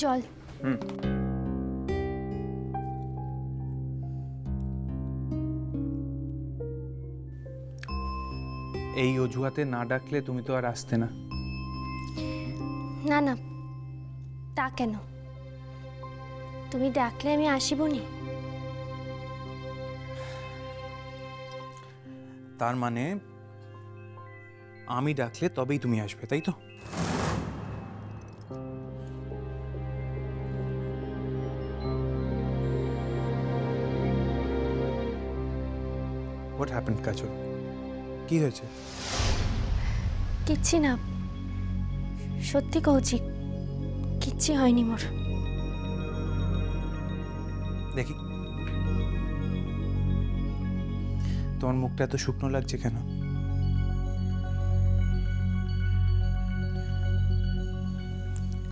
জল। এই অজুহাতে না ডাকলে তুমি তো আর আসতে না। না না, তা কেন? তুমি ডাকলে আমি আসিবনি। তার মানে আমি ডাকলে তবেই তুমি আসবে, তাই তো? হোয়াট হ্যাপেন্ড কাজল? কি হয়েছে? কিচ্ছি না, সত্যি কହୁছি, কিচ্ছি হয়নি মোর। দেখি তোমার মুখটা এত শুকনো লাগছে কেন?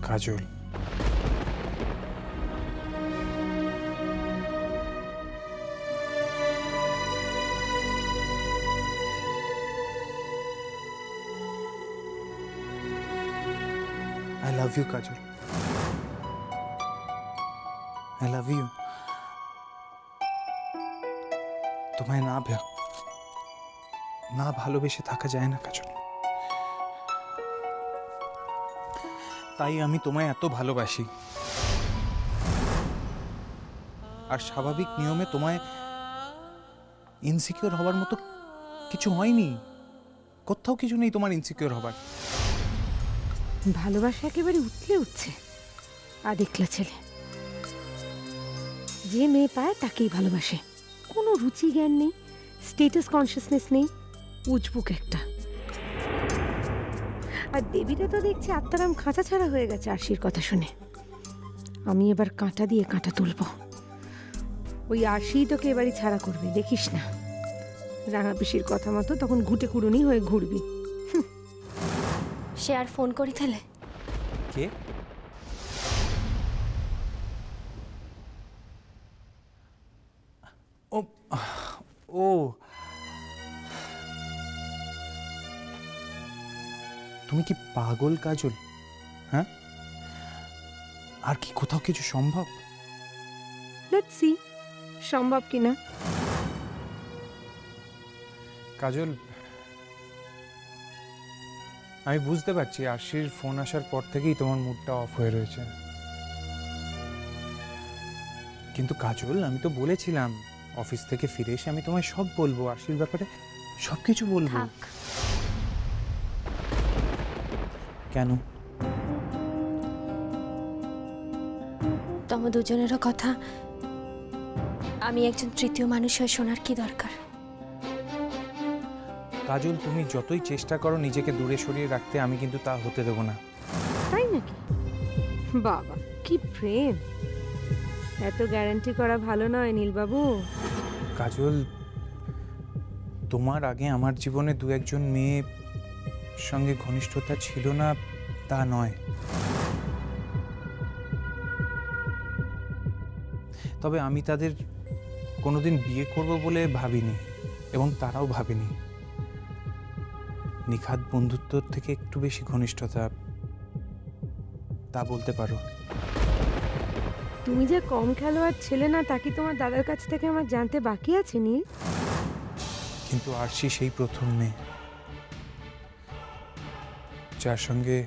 কাজল, I love you, Kajal. I love you। তোমায় না ভালোবেসে থাকা যায় না কাজল। তাই আমি তোমায় এত ভালোবাসি। আর স্বাভাবিক নিয়মে তোমায় ইনসিকিউর হবার মতো কিছু হয়নি। কোথাও কিছু নেই তোমার ইনসিকিউর হবার। ভালোবাসা একেবারে উঠলে উঠছে আদিকলা ছেলে। যে মেয়ে পায় তাকেই ভালোবাসে, কোনো রুচি জ্ঞান নেই, স্টেটাস কনসিয়াসনেস নেই, উজবুক একটা। আর দেবীরা তো দেখছি আত্মারাম খাঁচা ছাড়া হয়ে গেছে আরশির কথা শুনে। আমি এবার কাঁটা দিয়ে কাঁটা তুলব। ওই আরশিই তোকে এবারই ছাড়া করবে, দেখিস না। রাঙা পিসির কথা মতো তখন ঘুটে কুড়ুনি হয়ে ঘুরবি। সে আর ফোন করি থেলে? কে? ও ও তুমি কি পাগল কাজল? হ্যাঁ, আর কি কোথাও কিছু সম্ভব? লেটস সি সম্ভব কিনা। কাজল, আমি বুঝতে পারছি আরশির ফোন আসার পর থেকেই তোমার মুডটা অফ হয়ে রয়েছে। কিন্তু কাজল, আমি তো বলেছিলাম অফিস থেকে ফিরে এসে আমি তোমায় সব বলবো, আরশির ব্যাপারে সবকিছু বলবো। থাক, কেন? তোমার দুজনেরও কথা আমি একজন তৃতীয় মানুষ হয়ে শোনার কি দরকার? কাজল, তুমি যতই চেষ্টা করো নিজেকে দূরে সরিয়ে রাখতে, আমি কিন্তু তা হতে দেবো না। তাই নাকি? বাবা কি প্রেম! এত গ্যারান্টি করা ভালো নয় নীলবাবু। কাজল, তোমার আগে আমার জীবনে দু একজন মেয়ে সঙ্গে ঘনিষ্ঠতা ছিল না তা নয়, তবে আমি তাদের কোনোদিন বিয়ে করব বলে ভাবিনি, এবং তারাও ভাবেনি। নিখাত বন্ধুত্বর থেকে একটু বেশি ঘনিষ্ঠতা, তা বলতে পারো। তুমি যে কম খেলোয়াড় ছেলে না, তা কি তোমার দাদার কাছ থেকে আমার জানতে বাকি আছে নীল? কিন্তু আরশি সেই প্রথম মেয়ে যার সঙ্গে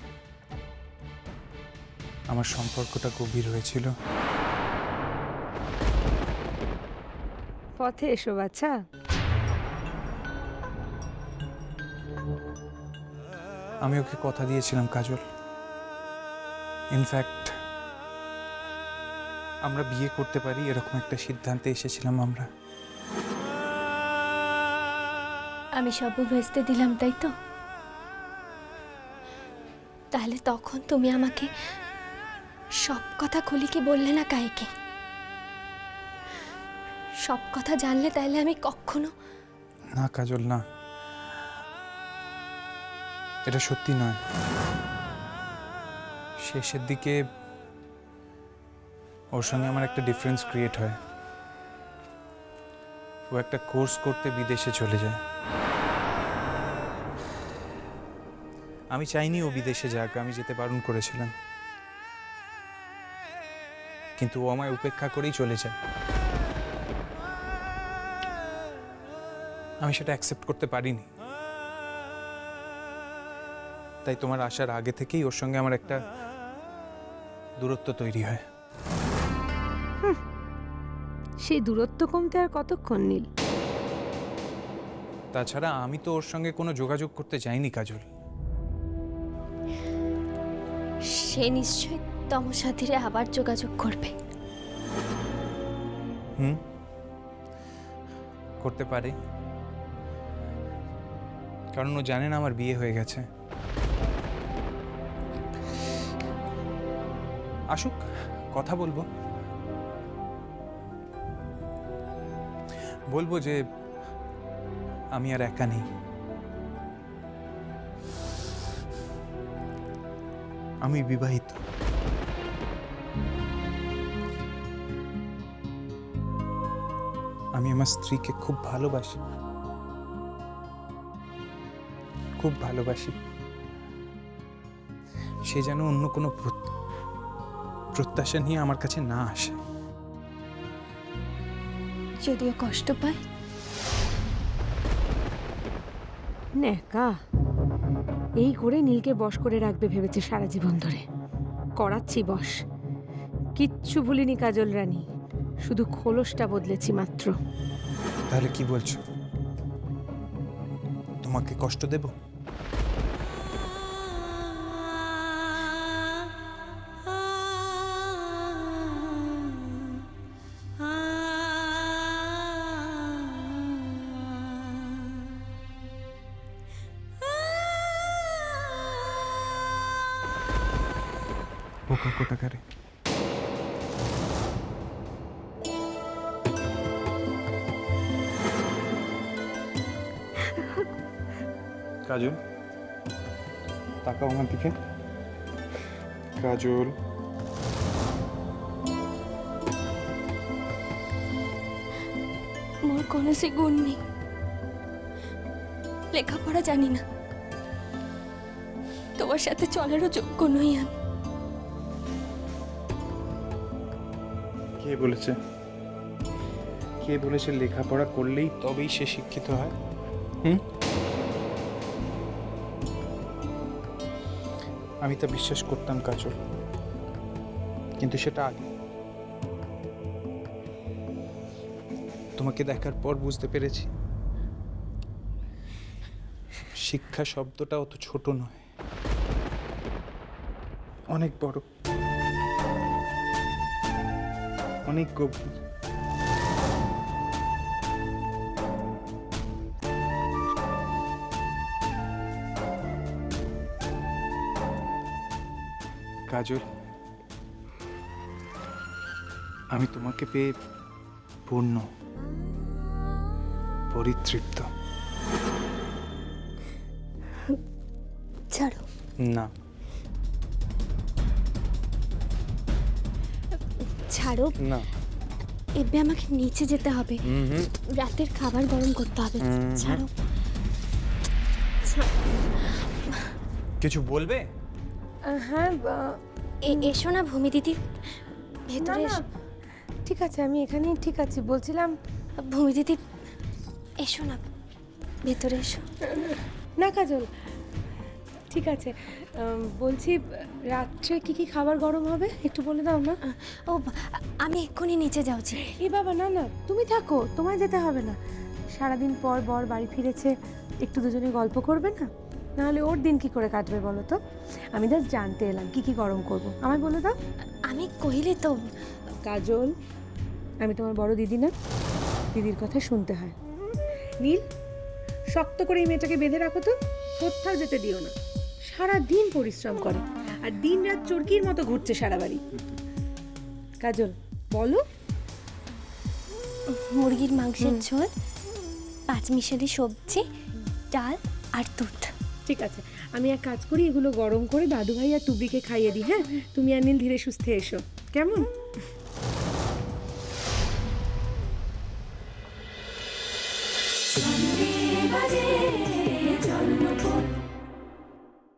আমার সম্পর্কটা গভীর হয়েছিল। পথে এসো বাচ্চা। আমি ওকে কথা দিয়েছিলাম কাজল, ইনফ্যাক্ট আমরা বিয়ে করতে পারি এরকম একটা সিদ্ধান্তে এসেছিলাম আমরা। আমি সব ভেস্তে দিলাম, তাই তো? তাহলে তখন তুমি আমাকে সব কথা খুলে কি বললে না কাইকে? সব কথা জানলে তাহলে আমি কখনো... না কাজল, না, এটা সত্যি নয়। শেষের দিকে ওর সঙ্গে আমার একটা ডিফারেন্স ক্রিয়েট হয়। ও একটা কোর্স করতে বিদেশে চলে যায়। আমি চাইনি ও বিদেশে যাক, আমি যেতে বারণ করেছিলাম, কিন্তু ও আমায় উপেক্ষা করেই চলে যায়। আমি সেটা অ্যাকসেপ্ট করতে পারিনি। তাই তোমার আসার আগে থেকেই ওর সঙ্গে আমার একটা দূরত্ব তৈরি হয়। সেই দূরত্ব কমতে আর কতক্ষণ, নীল? তাছাড়া আমি তো ওর সঙ্গে কোনো যোগাযোগ করতে চাইনি কাজল। সে নিশ্চয়ই তমসাধীরে আবার যোগাযোগ করবে। করতে পারে, কারণ ও জানে না আমার বিয়ে হয়ে গেছে। আসুক, কথা বলবো, বলবো যে আমি আর একা নেই, আমি বিবাহিত। আমি আমার স্ত্রীকে খুব ভালোবাসি, খুব ভালোবাসি। সে যেন অন্য কোনো প্রত্যাশা নিয়ে আমার কাছে না আসে। যদিও কষ্ট পায়। ন্যাকা এই করে নীলকে বশ করে রাখবে ভেবেছে সারা জীবন ধরে। করাচ্ছি বশ, কিচ্ছু ভুলিনি কাজল রানী, শুধু খোলসটা বদলেছি মাত্র। তাহলে কি বলছো? তোমাকে কষ্ট দেব? কোথাকারে কাজল, তাকাও আমার দিকে। কাজল, মোর কোনো সে গুণ নেই, লেখাপড়া জানি না, তোমার সাথে চলারও যোগ্য নই আমি। কে বলেছে? কে বলেছে লেখাপড়া করলেই তবেই সে শিক্ষিত হয়? আমি তা বিশ্বাস করতাম কাজল, কিন্তু সেটা আগে। তোমাকে দেখার পর বুঝতে পেরেছি শিক্ষা শব্দটা অত ছোট নয়, অনেক বড়, অনেক গভীর। কাজল, আমি তোমাকে পেয়ে পূর্ণ, পরিতৃপ্ত। ছাড়ো। না, ছাড়ো না। এবে আমাকে নিচে যেতে হবে, রাতের খাবার গরম করতে হবে। ছাড়ো। কিছু বলবে? হ্যাঁ, এসো না ভূমি দিদি, না ভেতরে না, ঠিক আছে, আমি এখানেই ঠিক আছি। বলছিলাম ভূমি দিদি এসো না, ভেতরে এসো। না কাজল, ঠিক আছে। বলছি রাত্রে কি কি খাবার গরম হবে একটু বলে দাও না। ও আমি এক্ষুনি নিচে যাচ্ছি। এ বাবা, না না, তুমি থাকো, তোমায় যেতে হবে না। সারাদিন পর বর বাড়ি ফিরেছে, একটু দুজনে গল্প করবে না? নাহলে ওর দিন কি করে কাটবে বলো তো? আমি জাস্ট জানতে এলাম কি কি গরম করব, আমায় বলে দাও। আমি কইলে তো। কাজল, আমি তোমার বড় দিদি না? দিদির কথা শুনতে হয়। নীল, শক্ত করে এই মেয়েটাকে বেঁধে রাখো তো, কোথাও যেতে দিও না। সারা দিন পরিশ্রম করে আর দিন রাত চরকির মতো ঘুরছে সারা বাড়ি। কাজল বলো। মুরগির মাংসের ঝোল, পাঁচমিশালি সবজি, ডাল আর দুধ। ঠিক আছে, আমি এক কাজ করি, এগুলো গরম করে দাদু ভাই আর তুবিকে খাইয়ে দিই। হ্যাঁ, তুমি আর নীল ধীরে সুস্থে এসো, কেমন?